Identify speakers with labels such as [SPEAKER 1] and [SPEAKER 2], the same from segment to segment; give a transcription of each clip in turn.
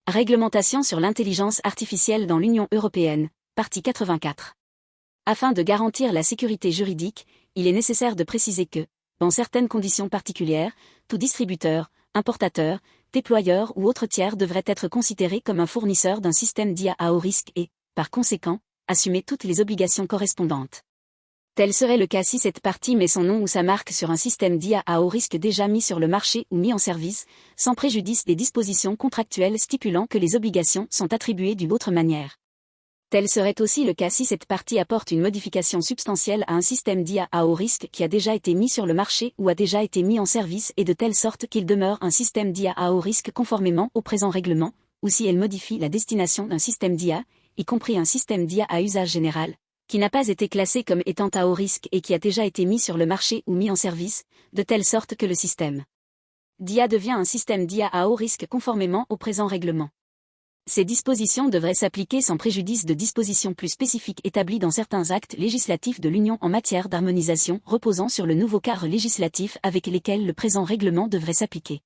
[SPEAKER 1] Réglementation sur l'intelligence artificielle dans l'Union européenne, partie 84. Afin de garantir la sécurité juridique, il est nécessaire de préciser que, dans certaines conditions particulières, tout distributeur, importateur, déployeur ou autre tiers devrait être considéré comme un fournisseur d'un système d'IA à haut risque et, par conséquent, assumer toutes les obligations correspondantes. Tel serait le cas si cette partie met son nom ou sa marque sur un système d'IA à haut risque déjà mis sur le marché ou mis en service, sans préjudice des dispositions contractuelles stipulant que les obligations sont attribuées d'une autre manière. Tel serait aussi le cas si cette partie apporte une modification substantielle à un système d'IA à haut risque qui a déjà été mis sur le marché ou a déjà été mis en service et de telle sorte qu'il demeure un système d'IA à haut risque conformément au présent règlement, ou si elle modifie la destination d'un système d'IA, y compris un système d'IA à usage général, qui n'a pas été classé comme étant à haut risque et qui a déjà été mis sur le marché ou mis en service, de telle sorte que le système d'IA devient un système d'IA à haut risque conformément au présent règlement. Ces dispositions devraient s'appliquer sans préjudice de dispositions plus spécifiques établies dans certains actes législatifs de l'Union en matière d'harmonisation reposant sur le nouveau cadre législatif avec lesquels le présent règlement devrait s'appliquer.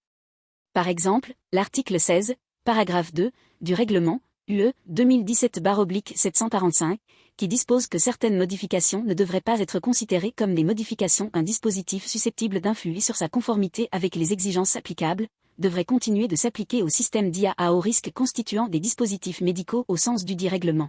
[SPEAKER 1] Par exemple, l'article 16, paragraphe 2, du règlement UE 2017/745, qui dispose que certaines modifications ne devraient pas être considérées comme les modifications d'un dispositif susceptible d'influer sur sa conformité avec les exigences applicables, devrait continuer de s'appliquer au système d'IA à haut risque constituant des dispositifs médicaux au sens du dit règlement.